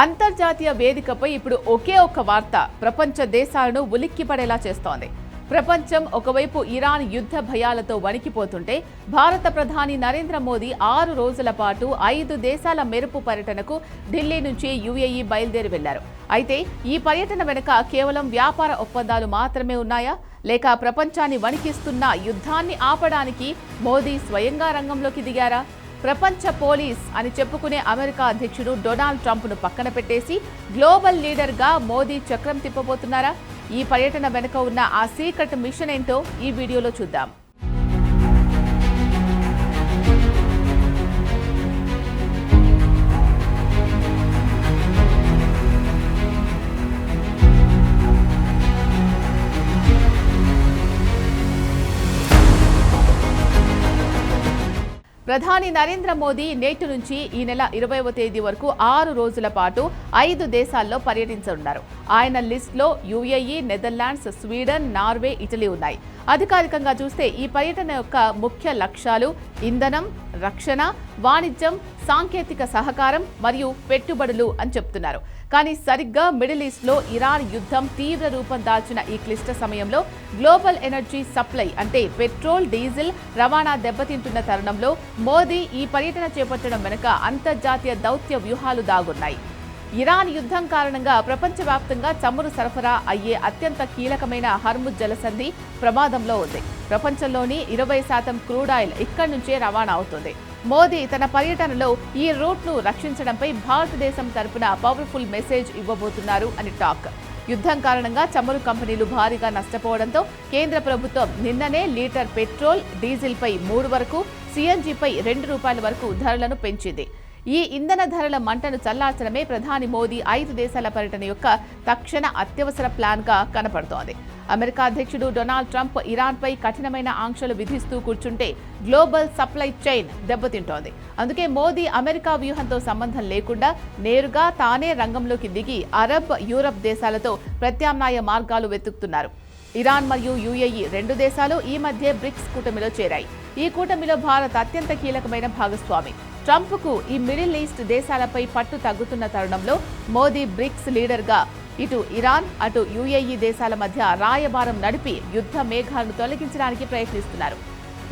అంతర్జాతీయ వేదికపై ఇప్పుడు ఒకే ఒక్క వార్త ప్రపంచ దేశాలను ఉలిక్కిపడేలా చేస్తోంది. ప్రపంచం ఒకవైపు ఇరాన్ యుద్ధ భయాలతో వణికిపోతుంటే భారత ప్రధాని నరేంద్ర మోదీ 6 రోజుల పాటు 5 దేశాల మెరుపు పర్యటనకు ఢిల్లీ నుంచి యుఏఈ బయలుదేరి వెళ్లారు. అయితే ఈ పర్యటన వెనుక కేవలం వ్యాపార ఒప్పందాలు మాత్రమే ఉన్నాయా, లేక ప్రపంచాన్ని వణికిస్తున్న యుద్ధాన్ని ఆపడానికి మోదీ స్వయంగా రంగంలోకి దిగారా? ప్రపంచ పోలీస్ అని చెప్పుకునే అమెరికా అధ్యక్షుడు డొనాల్డ్ ట్రంప్ను పక్కన పెట్టేసి గ్లోబల్ లీడర్గా మోదీ చక్రం తిప్పబోతున్నారా? ఈ పర్యటన వెనుక ఉన్న ఆ సీక్రెట్ మిషన్ ఏంటో ఈ వీడియోలో చూద్దాం. ప్రధాని నరేంద్ర మోదీ నేటి నుంచి ఈ నెల 20వ తేదీ వరకు 6 రోజుల పాటు 5 దేశాల్లో పర్యటించనున్నారు. ఆయన లిస్టులో UAE, Netherlands, Sweden, Norway, Italy ఉన్నాయి. అధికారికంగా చూస్తే ఈ పర్యటన యొక్క ముఖ్య లక్ష్యాలు ఇంధనం, రక్షణ, వాణిజ్యం, సాంకేతిక సహకారం మరియు పెట్టుబడులు అని చెప్తున్నారు. కానీ సరిగ్గా మిడిల్ ఈస్ట్లో ఇరాన్ యుద్ధం తీవ్ర రూపం దాల్చిన ఈ క్లిష్ట సమయంలో గ్లోబల్ ఎనర్జీ సప్లై అంటే పెట్రోల్, డీజిల్ రవాణా దెబ్బతింటున్న తరుణంలో మోదీ ఈ పర్యటన చేపట్టడం వెనుక అంతర్జాతీయ దౌత్య వ్యూహాలు దాగున్నాయి. ఇరాన్ యుద్ధం కారణంగా ప్రపంచవ్యాప్తంగా చమురు సరఫరా అయ్యే అత్యంత కీలకమైన హర్ముజ్ జలసంధి ప్రమాదంలో ఉంది. ప్రపంచంలోని 20% క్రూడ్ ఆయిల్ ఇక్కడి నుంచే రవాణా అవుతుంది. మోదీ తన పర్యటనలో ఈ రూట్ను రక్షించడంపై భారతదేశం తరపున పవర్ఫుల్ మెసేజ్ ఇవ్వబోతున్నారు అని టాక్. యుద్ధం కారణంగా చమురు కంపెనీలు భారీగా నష్టపోవడంతో కేంద్ర ప్రభుత్వం నిన్ననే లీటర్ పెట్రోల్, డీజిల్పై 3 వరకు, సిఎన్జిపై 2 రూపాయల వరకు ధరలను పెంచింది. ఈ ఇంధన ధరల మంటను చల్లార్చడమే ప్రధాని మోదీ 5 దేశాల పర్యటన యొక్క తక్షణ అత్యవసర ప్లాన్గా కనపడుతోంది. అమెరికా అధ్యక్షుడు డొనాల్డ్ ట్రంప్ ఇరాన్పై కఠినమైన ఆంక్షలు విధిస్తూ కూర్చుంటే గ్లోబల్ సప్లై చైన్ దెబ్బతింటోంది. అందుకే మోదీ అమెరికా వ్యూహంతో సంబంధం లేకుండా నేరుగా తానే రంగంలోకి దిగి అరబ్, యూరప్ దేశాలతో ప్రత్యామ్నాయ మార్గాలు వెతుకుతున్నారు. ఇరాన్ మరియు యుఏఈ 2 దేశాలు ఈ మధ్య బ్రిక్స్ కూటమిలో చేరాయి. ఈ కూటమిలో భారత్ అత్యంత కీలకమైన భాగస్వామి. ట్రంప్కు ఈ మిడిల్ ఈస్ట్ దేశాలపై పట్టు తగ్గుతున్న తరుణంలో మోదీ బ్రిక్స్ లీడర్గా ఇటు ఇరాన్, అటు యుఏఈ దేశాల మధ్య రాయబారం నడిపి యుద్ధ మేఘాలను తొలగించడానికి ప్రయత్నిస్తున్నారు.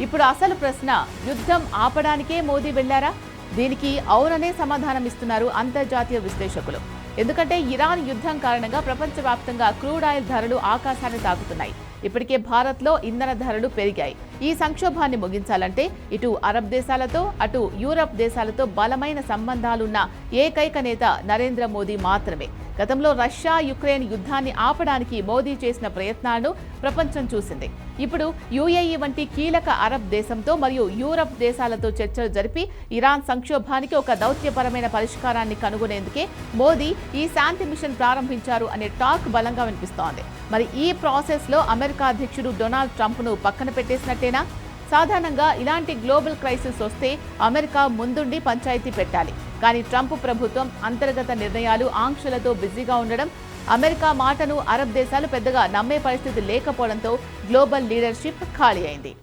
ఇప్పుడు అసలు ప్రశ్న, యుద్ధం ఆపడానికే మోదీ వెళ్లారా? దీనికి అవుననే సమాధానం ఇస్తున్నారు అంతర్జాతీయ విశ్లేషకులు. ఎందుకంటే ఇరాన్ యుద్ధం కారణంగా ప్రపంచవ్యాప్తంగా క్రూడ్ ఆయిల్ ధరలు ఆకాశాన్ని తాకుతున్నాయి. ఇప్పటికే భారత్లో ఇంధన ధరలు పెరిగాయి. ఈ సంక్షోభాన్ని ముగించాలంటే ఇటు అరబ్ దేశాలతో, అటు యూరప్ దేశాలతో బలమైన సంబంధాలున్న ఏకైక నేత నరేంద్ర మోదీ మాత్రమే. గతంలో రష్యా, యుక్రెయిన్ యుద్ధాన్ని ఆపడానికి మోదీ చేసిన ప్రయత్నాలను ప్రపంచం చూసింది. ఇప్పుడు యుఏఈ వంటి కీలక అరబ్ దేశంతో మరియు యూరప్ దేశాలతో చర్చలు జరిపి ఇరాన్ సంక్షోభానికి ఒక దౌత్యపరమైన పరిష్కారాన్ని కనుగొనేందుకే మోదీ ఈ శాంతి మిషన్ ప్రారంభించారు అనే టాక్ బలంగా వినిపిస్తోంది. మరి ఈ ప్రాసెస్లో అమెరికా అధ్యక్షుడు డొనాల్డ్ ట్రంప్ను పక్కన పెట్టేసినట్టేనా? సాధారణంగా ఇలాంటి గ్లోబల్ క్రైసిస్ వస్తే అమెరికా ముందుండి పంచాయతీ పెట్టాలి. కానీ ట్రంప్ ప్రభుత్వం అంతర్గత నిర్ణయాలు, ఆంక్షలతో బిజీగా ఉండడం, అమెరికా మాటను అరబ్ దేశాలు పెద్దగా నమ్మే పరిస్థితి లేకపోవడంతో గ్లోబల్ లీడర్షిప్ ఖాళీ అయింది.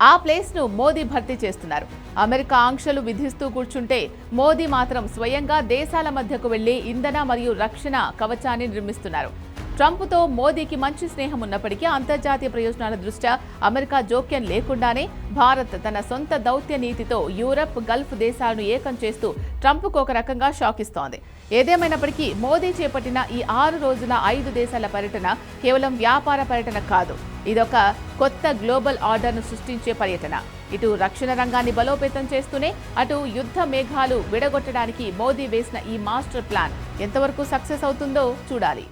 ఆ ప్లేస్ను మోదీ భర్తీ చేస్తున్నారు. అమెరికా ఆంక్షలు విధిస్తూ కూర్చుంటే మోదీ మాత్రం స్వయంగా దేశాల మధ్యకు వెళ్లి ఇంధన మరియు రక్షణ కవచాన్ని నిర్మిస్తున్నారు. ట్రంప్తో మోదీకి మంచి స్నేహం ఉన్నప్పటికీ అంతర్జాతీయ ప్రయోజనాల దృష్ట్యా అమెరికా జోక్యం లేకుండానే భారత్ తన సొంత దౌత్య నీతితో యూరప్, గల్ఫ్ దేశాలను ఏకం చేస్తూ ట్రంప్కు ఒక రకంగా షాక్ ఇస్తోంది. ఏదేమైనప్పటికీ మోదీ చేపట్టిన ఈ 6 రోజుల 5 దేశాల పర్యటన కేవలం వ్యాపార పర్యటన కాదు. ఇదొక కొత్త గ్లోబల్ ఆర్డర్ను సృష్టించే పర్యటన. ఇటు రక్షణ రంగాన్ని బలోపేతం చేస్తూనే అటు యుద్ధ మేఘాలు విడగొట్టడానికి మోదీ వేసిన ఈ మాస్టర్ ప్లాన్ ఎంతవరకు సక్సెస్ అవుతుందో చూడాలి.